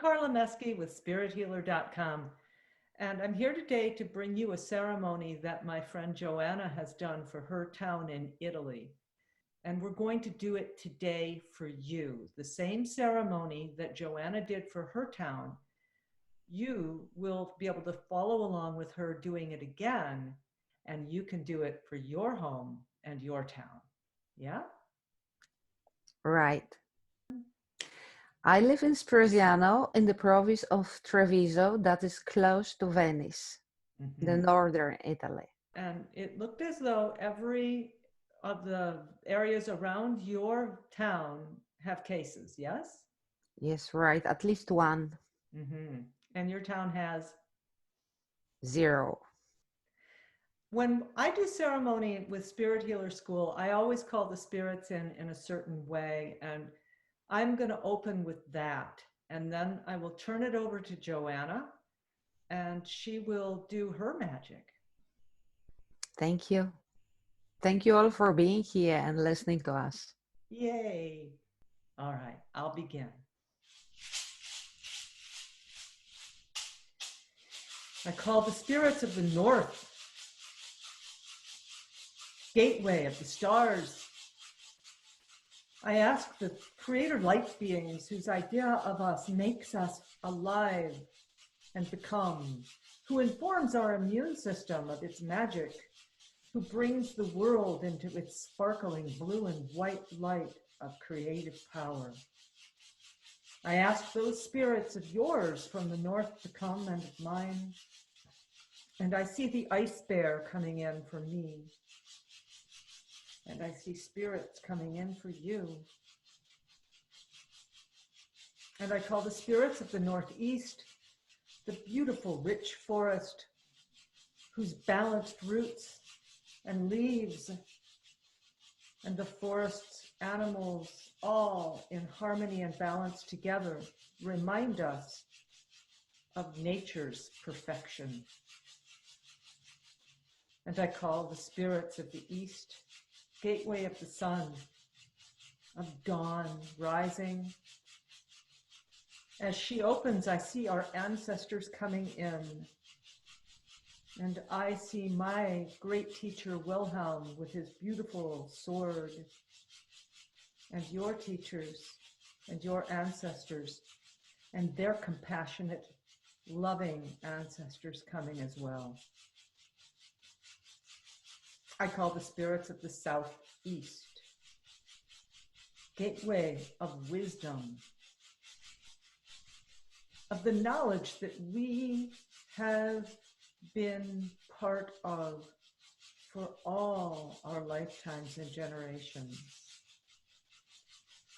Carla Meske with SpiritHealer.com, and I'm here today to bring you a ceremony that my friend Joanna has done for her town in Italy. And we're going to do it today for you. The same ceremony that Joanna did for her town, you will be able to follow along with her doing it again, and you can do it for your home and your town. Yeah? Right. I live in Spresiano in the province of Treviso, that is close to Venice, the northern Italy. And it looked as though every of the areas around your town have cases, yes? Yes, right. At least one. And your town has? 0. When I do ceremony with Spirit Healer School, I always call the spirits in a certain way, and I'm going to open with that. And then I will turn it over to Joanna, and she will do her magic. Thank you. Thank you all for being here and listening to us. Yay. All right, I'll begin. I call the spirits of the north, gateway of the stars. I ask the creator light beings whose idea of us makes us alive and become, who informs our immune system of its magic, who brings the world into its sparkling blue and white light of creative power. I ask those spirits of yours from the north to come, and of mine. And I see the ice bear coming in for me. And I see spirits coming in for you. And I call the spirits of the northeast, the beautiful, rich forest, whose balanced roots and leaves and the forest's animals, all in harmony and balance together, remind us of nature's perfection. And I call the spirits of the east, gateway of the sun, of dawn rising. As she opens, I see our ancestors coming in. And I see my great teacher Wilhelm with his beautiful sword, and your teachers and your ancestors and their compassionate, loving ancestors coming as well. I call the spirits of the southeast, gateway of wisdom, of the knowledge that we have been part of for all our lifetimes and generations,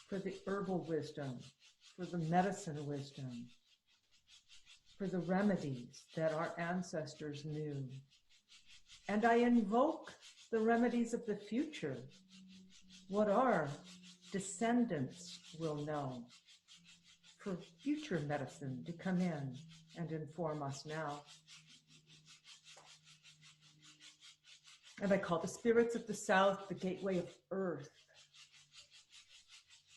for the herbal wisdom, for the medicine wisdom, for the remedies that our ancestors knew. And I invoke the remedies of the future, what our descendants will know, for future medicine to come in and inform us now. And I call the spirits of the south the gateway of earth.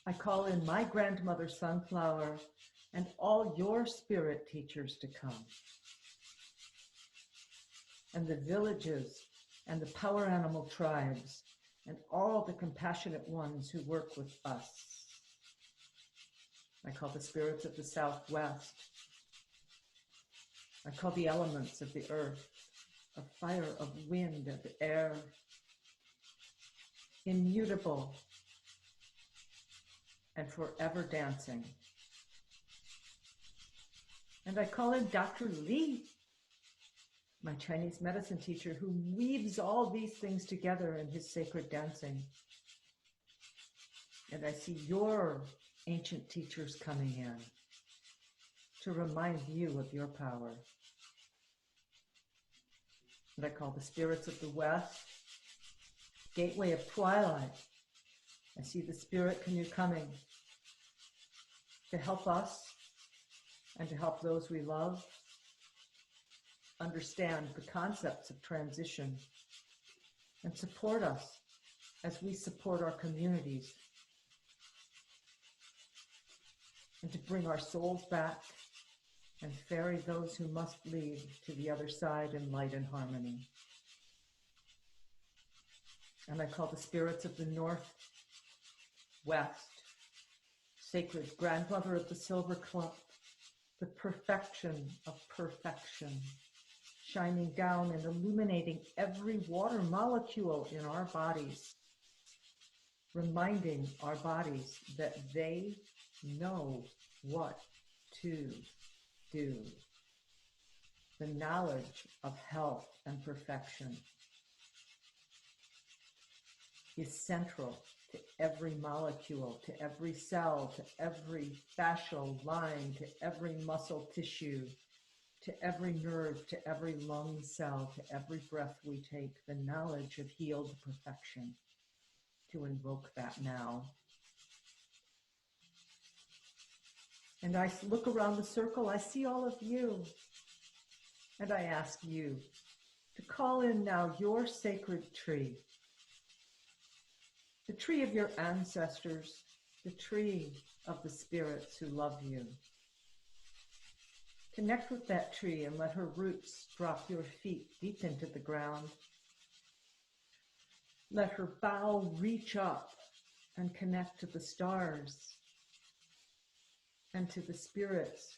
I call in my grandmother Sunflower and all your spirit teachers to come. And the villages and the power animal tribes and all the compassionate ones who work with us. I call the spirits of the southwest. I call the elements of the earth, of fire, of wind, of air, immutable and forever dancing. And I call in Dr. Li, my Chinese medicine teacher, who weaves all these things together in his sacred dancing. And I see your ancient teachers coming in to remind you of your power. And I call the spirits of the west, gateway of twilight. I see the spirit canoe coming to help us and to help those we love understand the concepts of transition and support us as we support our communities. and to bring our souls back and ferry those who must leave to the other side in light and harmony. And I call the spirits of the north, west, sacred grandmother of the silver club, the perfection of perfection, shining down and illuminating every water molecule in our bodies, reminding our bodies that they know what to do. The knowledge of health and perfection is central to every molecule, to every cell, to every fascial line, to every muscle tissue, to every nerve, to every lung cell, to every breath we take, the knowledge of healed perfection. To invoke that now. And I look around the circle, I see all of you, and I ask you to call in now your sacred tree, the tree of your ancestors, the tree of the spirits who love you. Connect with that tree and let her roots drop your feet deep into the ground. Let her bough reach up and connect to the stars and to the spirits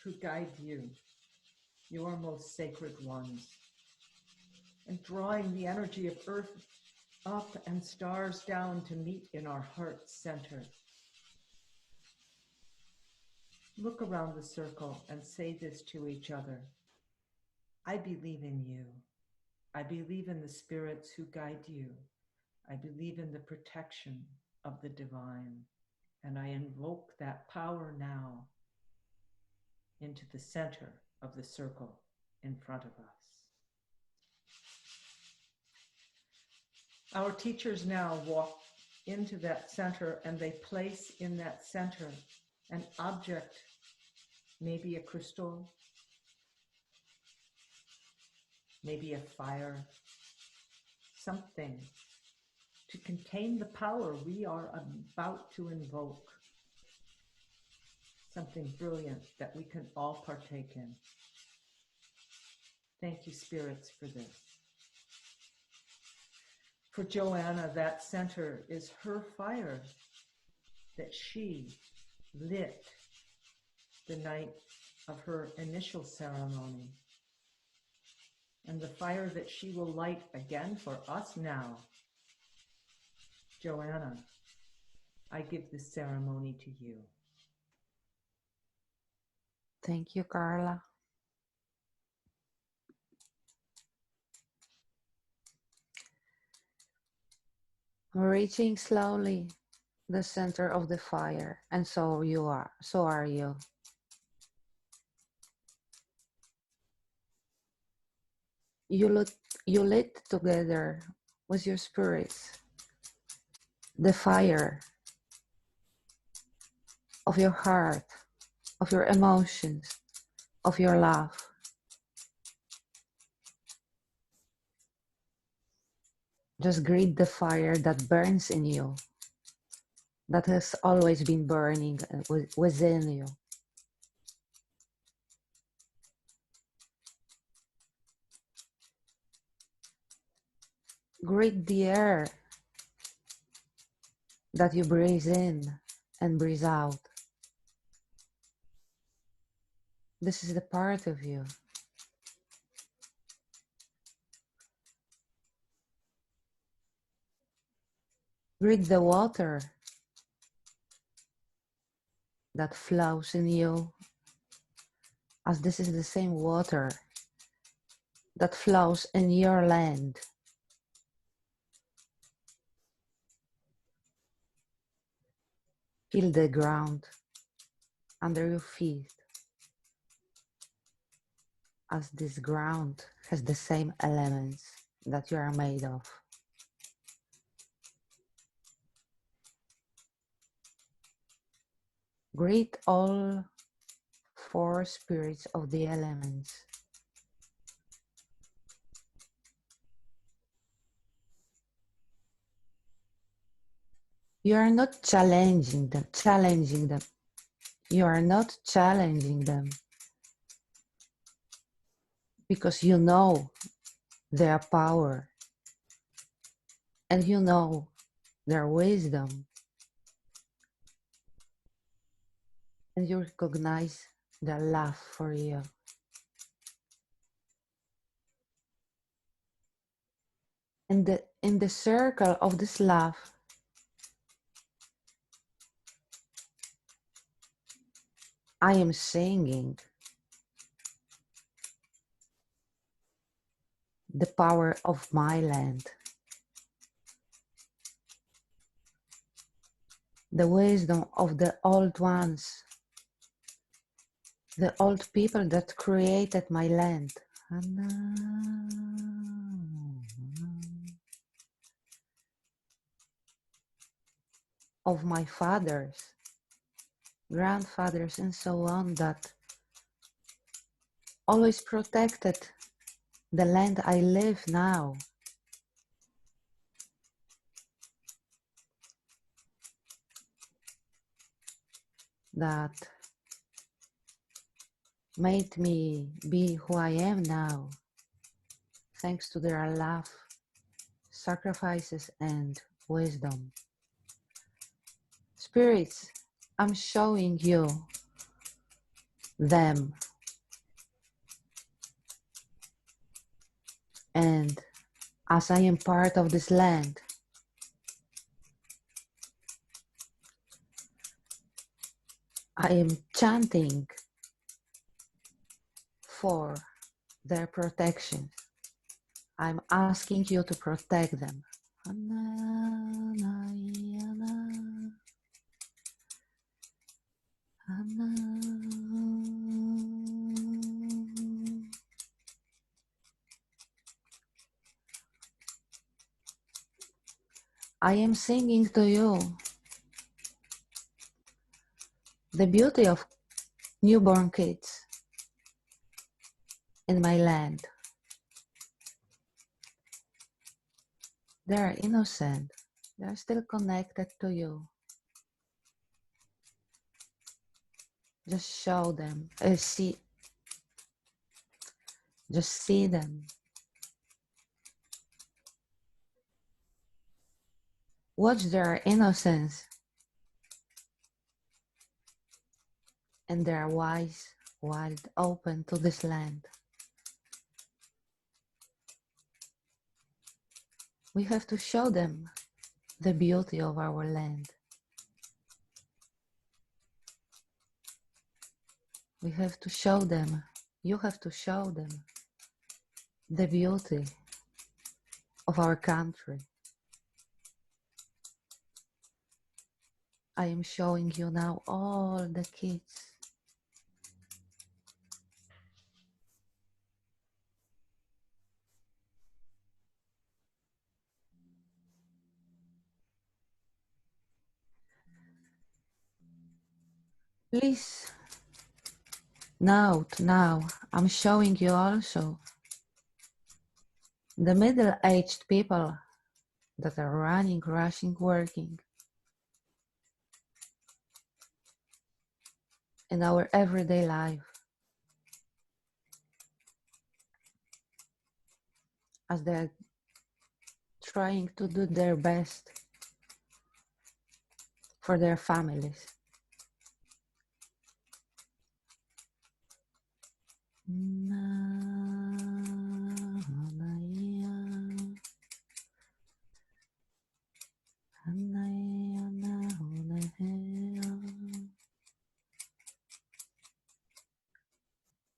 who guide you, your most sacred ones. And drawing the energy of earth up and stars down to meet in our heart center. Look around the circle and say this to each other. I believe in you. I believe in the spirits who guide you. I believe in the protection of the divine. And I invoke that power now into the center of the circle in front of us. Our teachers now walk into that center and they place in that center an object, maybe a crystal, maybe a fire, something to contain the power we are about to invoke. Something brilliant that we can all partake in. Thank you, spirits, for this. For Joanna, that center is her fire that she lit the night of her initial ceremony, and the fire that she will light again for us now. Joanna, I give this ceremony to you. Thank you, Carla. Reaching slowly the center of the fire, and so are you. You lit together with your spirits the fire of your heart, of your emotions, of your love. Just greet the fire that burns in you, that has always been burning within you. Greet the air that you breathe in and breathe out. This is the part of you. Greet the water that flows in you, as this is the same water that flows in your land. Feel the ground under your feet, as this ground has the same elements that you are made of. Greet all four spirits of the elements. You are not challenging them. You are not challenging them because you know their power and you know their wisdom, and you recognize their love for you. In the circle of this love, I am singing the power of my land, the wisdom of the old ones, the old people that created my land. Of my fathers, grandfathers, and so on, that always protected the land I live now. That made me be who I am now, thanks to their love, sacrifices, and wisdom. Spirits, I'm showing you them. And as I am part of this land, I am chanting for their protection. I'm asking you to protect them. I am singing to you the beauty of newborn kids in my land. They are innocent. They are still connected to you. Just show them, just see them. Watch their innocence and their eyes wide open to this land. We have to show them the beauty of our land. We have to show them, you have to show them the beauty of our country. I am showing you now all the kids. Please note now, I'm showing you also the middle-aged people that are running, rushing, working in our everyday life, as they're trying to do their best for their families.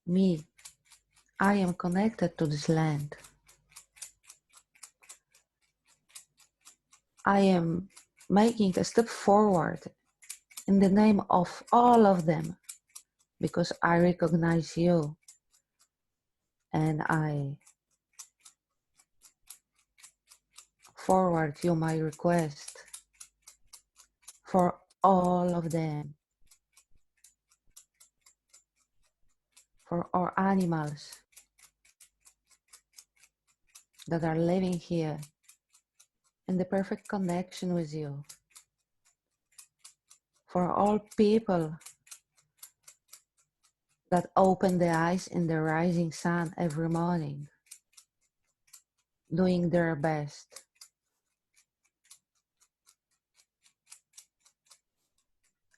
Me, I am connected to this land. I am making a step forward in the name of all of them, because I recognize you and I forward you my request for all of them, for our animals that are living here in the perfect connection with you, for all people that open the eyes in the rising sun every morning, doing their best.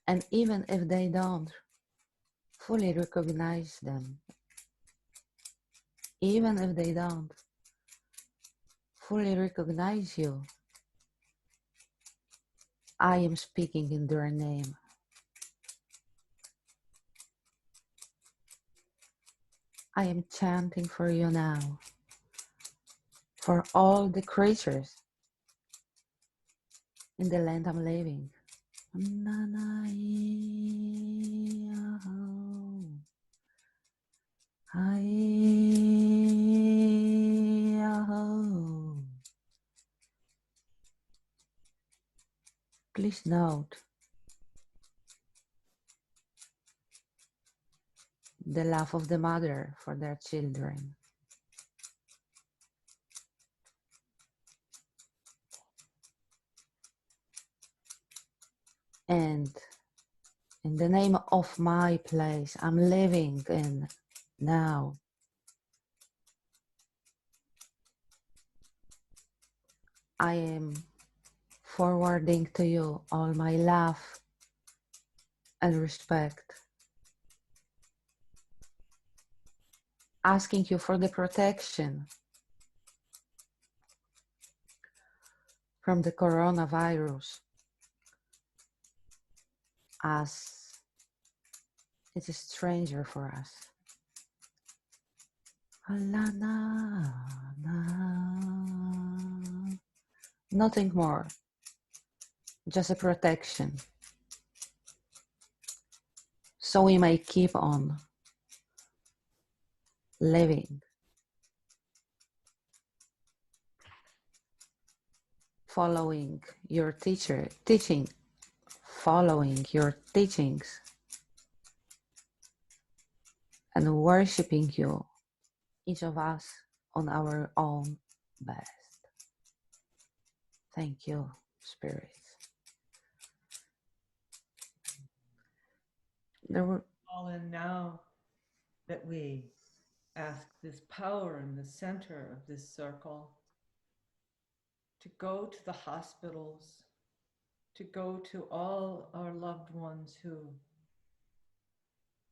And even if they don't fully recognize them, even if they don't fully recognize you, I am speaking in their name. I am chanting for you now, for all the creatures in the land I'm living. Please note the love of the mother for their children. And in the name of my place I'm living in now, I am forwarding to you all my love and respect, asking you for the protection from the coronavirus, as it's a stranger for us. Nothing more, just a protection, so we may keep on living, following your teaching, following your teachings, and worshiping you, each of us on our own best. Thank you, Spirit. There were All in now that we ask this power in the center of this circle to go to the hospitals, to go to all our loved ones who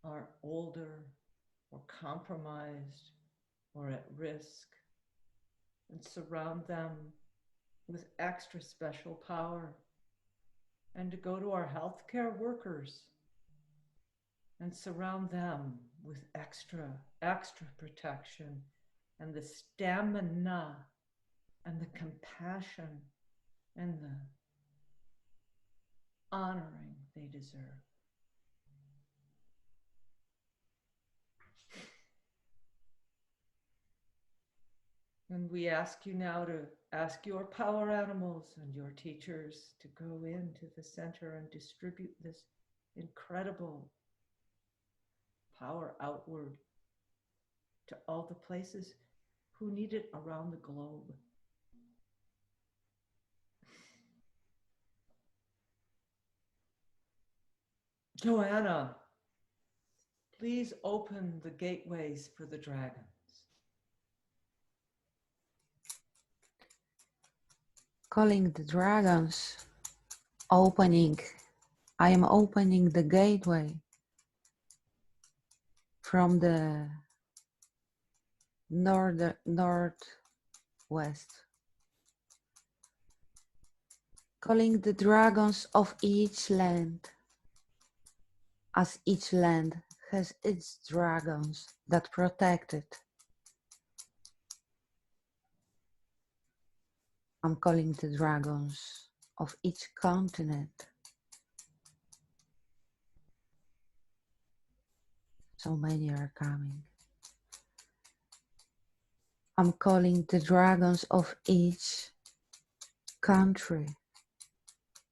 are older or compromised or at risk, and surround them with extra special power, and to go to our healthcare workers and surround them with extra protection and the stamina and the compassion and the honoring they deserve. And we ask you now to ask your power animals and your teachers to go into the center and distribute this incredible power outward to all the places who need it around the globe. Joanna, please open the gateways for the dragons. calling the dragons, I am opening the gateway from the northwest, calling the dragons of each land, as each land has its dragons that protect it. I'm calling the dragons of each continent. So many are coming. I'm calling the dragons of each country.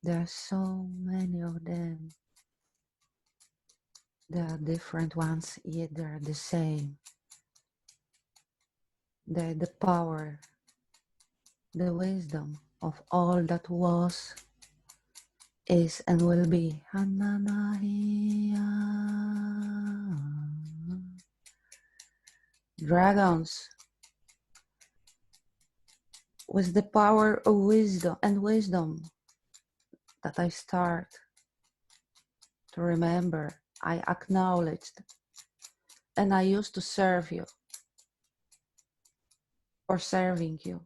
There are so many of them. There are different ones, yet they are the same. They're the power, the wisdom of all that was, is, and will be. dragons, with the power of wisdom that I start to remember, I acknowledged, and I used to serve you, or serving you.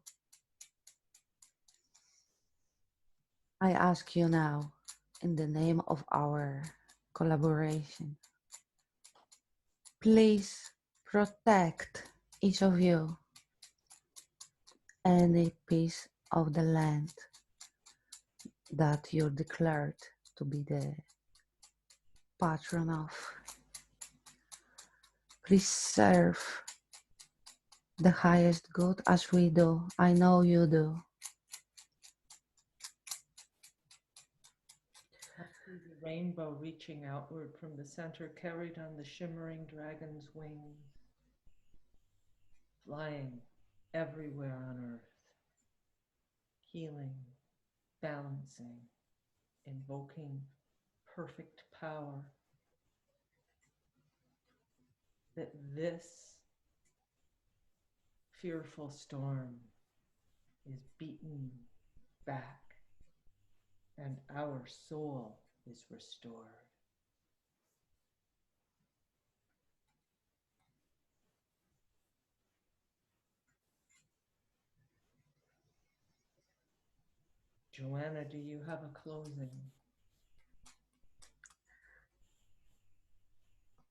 I ask you now, in the name of our collaboration, please protect each of you any piece of the land that you're declared to be the patron of. Please serve the highest good as we do. I know you do. I see the rainbow reaching outward from the center, carried on the shimmering dragon's wings, flying everywhere on earth, healing, balancing, invoking perfect power, that this fearful storm is beaten back and our soul is restored. Joanna, do you have a closing?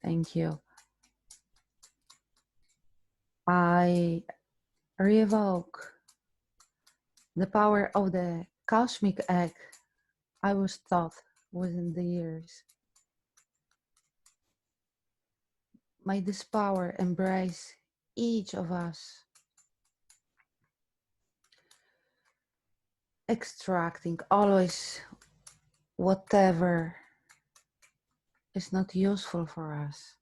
Thank you. I revoke the power of the cosmic egg I was taught within the years. May this power embrace each of us, extracting always whatever is not useful for us.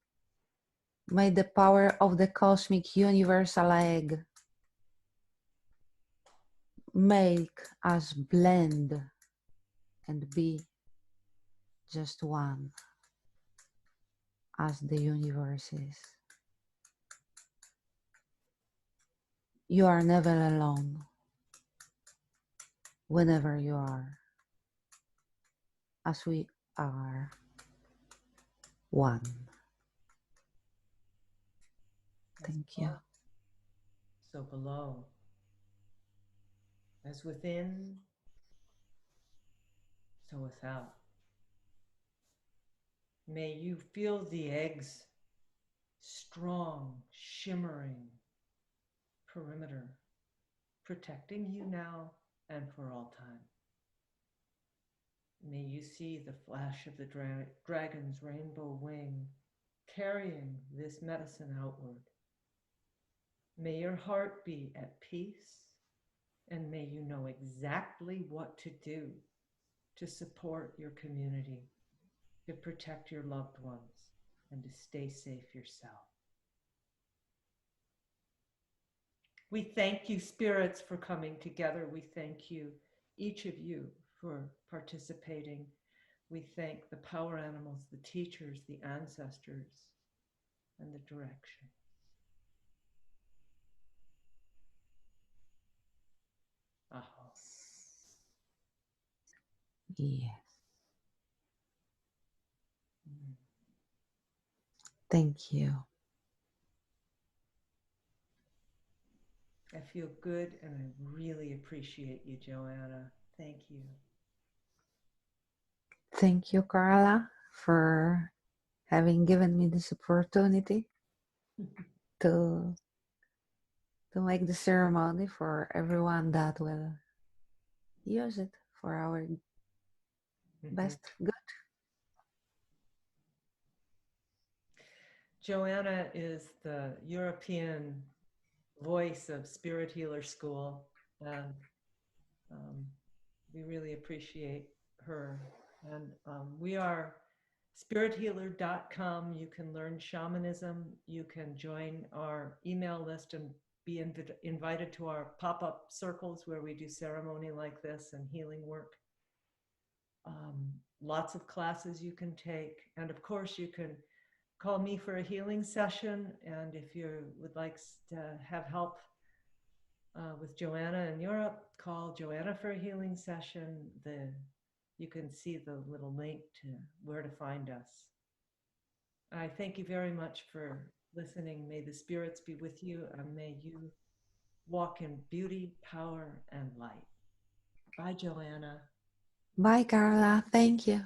May the power of the cosmic universal egg make us blend and be just one as the universe is. You are never alone whenever you are, as we are one. Thank you. So below, as within, so without. May you feel the egg's strong, shimmering perimeter, protecting you now and for all time. May you see the flash of the dragon's rainbow wing carrying this medicine outward. May your heart be at peace, and may you know exactly what to do to support your community, to protect your loved ones, and to stay safe yourself. We thank you, spirits, for coming together. We thank you, each of you, for participating. We thank the power animals, the teachers, the ancestors, and the direction. Aho. Yes. Thank you. I feel good, and I really appreciate you, Joanna. Thank you. Thank you, Carla, for having given me this opportunity to make the ceremony for everyone that will use it for our best good. Joanna is the European voice of SpiritHealer School, and we really appreciate her. And we are SpiritHealer.com. You can learn shamanism. You can join our email list and be invited to our pop-up circles where we do ceremony like this and healing work. Lots of classes you can take. And of course, you can call me for a healing session. And if you would like to have help with Joanna in Europe, call Joanna for a healing session. You can see the little link to where to find us. I thank you very much for listening. May the spirits be with you, and may you walk in beauty, power, and light. Bye, Joanna. Bye, Carla. Thank you.